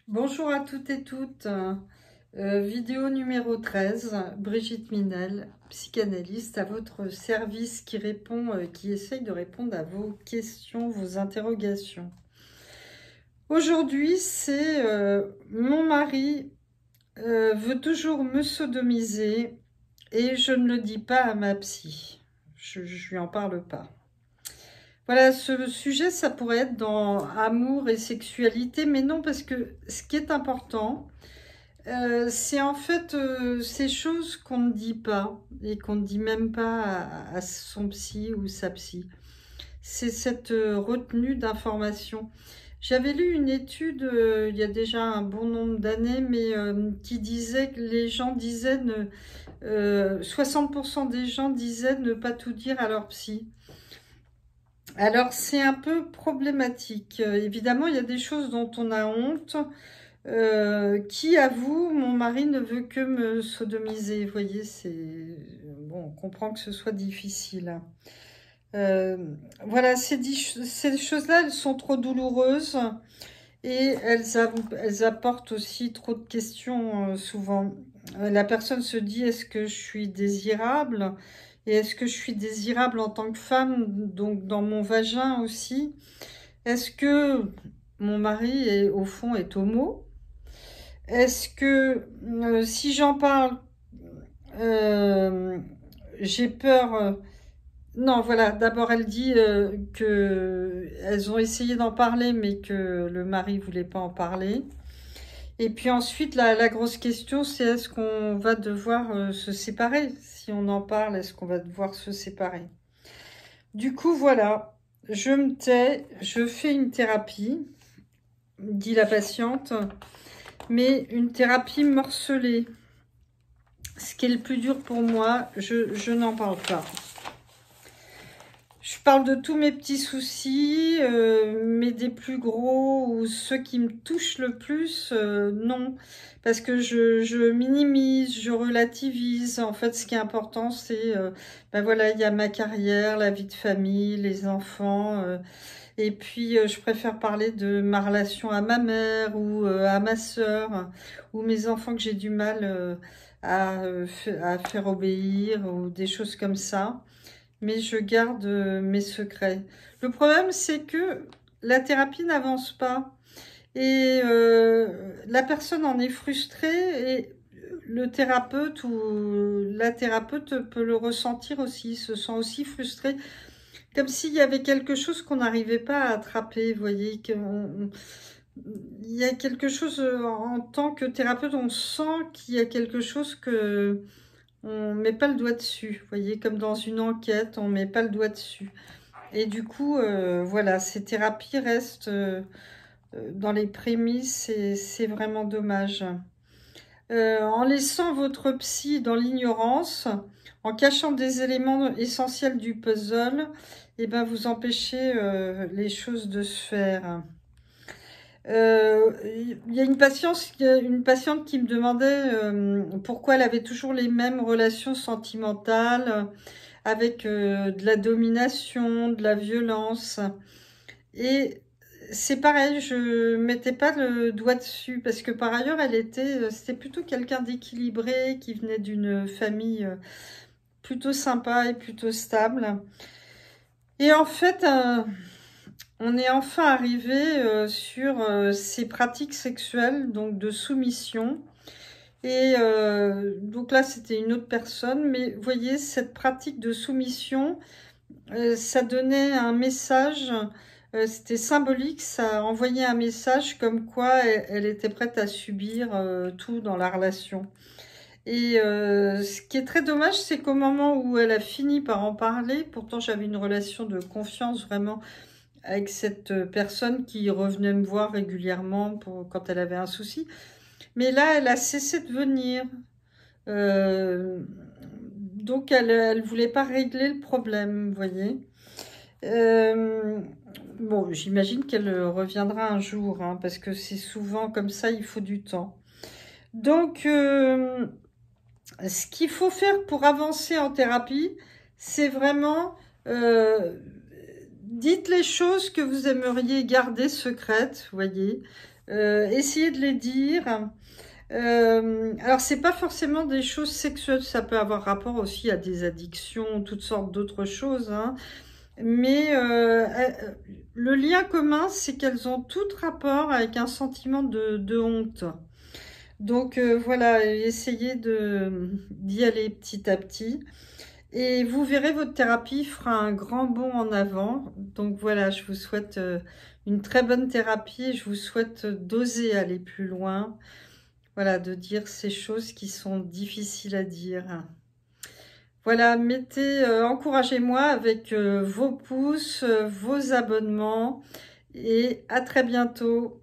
Bonjour à toutes et toutes. Vidéo numéro 13, Brigitte Minel, psychanalyste à votre service qui répond, qui essaye de répondre à vos questions, vos interrogations. Aujourd'hui, c'est mon mari veut toujours me sodomiser et je ne le dis pas à ma psy. Je lui en parle pas. Voilà, ce sujet, ça pourrait être dans amour et sexualité, mais non, parce que ce qui est important, c'est en fait ces choses qu'on ne dit pas et qu'on ne dit même pas à son psy ou sa psy. C'est cette retenue d'informations. J'avais lu une étude il y a déjà un bon nombre d'années, mais qui disait que les gens disaient, 60% des gens disaient ne pas tout dire à leur psy. Alors c'est un peu problématique. Évidemment, il y a des choses dont on a honte. Qui avoue, mon mari ne veut que me sodomiser. Vous voyez, c'est bon, on comprend que ce soit difficile. Voilà, ces choses-là, elles sont trop douloureuses et elles apportent aussi trop de questions souvent. La personne se dit, est-ce que je suis désirable? Et est-ce que je suis désirable en tant que femme, donc dans mon vagin aussi? Est-ce que mon mari, au fond, est homo? Est-ce que si j'en parle, j'ai peur non, voilà, d'abord elle dit que elles ont essayé d'en parler, mais que le mari voulait pas en parler. Et puis ensuite, la grosse question, c'est est-ce qu'on va devoir se séparer? Si on en parle, est-ce qu'on va devoir se séparer? Du coup, voilà, je me tais, je fais une thérapie, dit la patiente, mais une thérapie morcelée. Ce qui est le plus dur pour moi, je n'en parle pas. Je parle de tous mes petits soucis, mais des plus gros ou ceux qui me touchent le plus, non. Parce que je minimise, je relativise. En fait, ce qui est important, c'est, ben voilà, il y a ma carrière, la vie de famille, les enfants. Et puis, je préfère parler de ma relation à ma mère ou à ma sœur, ou mes enfants que j'ai du mal à faire obéir, ou des choses comme ça. Mais je garde mes secrets. Le problème, c'est que la thérapie n'avance pas. Et la personne en est frustrée et le thérapeute ou la thérapeute peut le ressentir aussi, se sent aussi frustré, comme s'il y avait quelque chose qu'on n'arrivait pas à attraper, vous voyez, il y a quelque chose en tant que thérapeute, on sent qu'il y a quelque chose que on met pas le doigt dessus, vous voyez, comme dans une enquête, on met pas le doigt dessus. Et du coup, voilà, ces thérapies restent dans les prémices et c'est vraiment dommage. En laissant votre psy dans l'ignorance, en cachant des éléments essentiels du puzzle, et ben vous empêchez les choses de se faire. Il y a une patiente qui me demandait pourquoi elle avait toujours les mêmes relations sentimentales avec de la domination, de la violence. Et c'est pareil, je mettais pas le doigt dessus parce que par ailleurs, c'était plutôt quelqu'un d'équilibré qui venait d'une famille plutôt sympa et plutôt stable. Et en fait, on est enfin arrivé sur ces pratiques sexuelles, donc de soumission. Et donc là, c'était une autre personne, mais vous voyez, cette pratique de soumission, ça donnait un message, c'était symbolique, ça envoyait un message comme quoi elle était prête à subir tout dans la relation. Et ce qui est très dommage, c'est qu'au moment où elle a fini par en parler, pourtant j'avais une relation de confiance vraiment avec cette personne qui revenait me voir régulièrement quand elle avait un souci. Mais là, elle a cessé de venir. Donc, elle voulait pas régler le problème, vous voyez. Bon, j'imagine qu'elle reviendra un jour, hein, parce que c'est souvent comme ça, il faut du temps. Donc, ce qu'il faut faire pour avancer en thérapie, c'est vraiment... dites les choses que vous aimeriez garder secrètes, vous voyez. Essayez de les dire. Alors, c'est pas forcément des choses sexuelles, ça peut avoir rapport aussi à des addictions, toutes sortes d'autres choses, hein. Mais le lien commun, c'est qu'elles ont toutes rapport avec un sentiment de honte. Donc voilà, essayez d'y aller petit à petit. Et vous verrez, votre thérapie fera un grand bond en avant. Donc voilà, je vous souhaite une très bonne thérapie et je vous souhaite d'oser aller plus loin. Voilà, de dire ces choses qui sont difficiles à dire. Voilà, encouragez-moi avec vos pouces, vos abonnements et à très bientôt.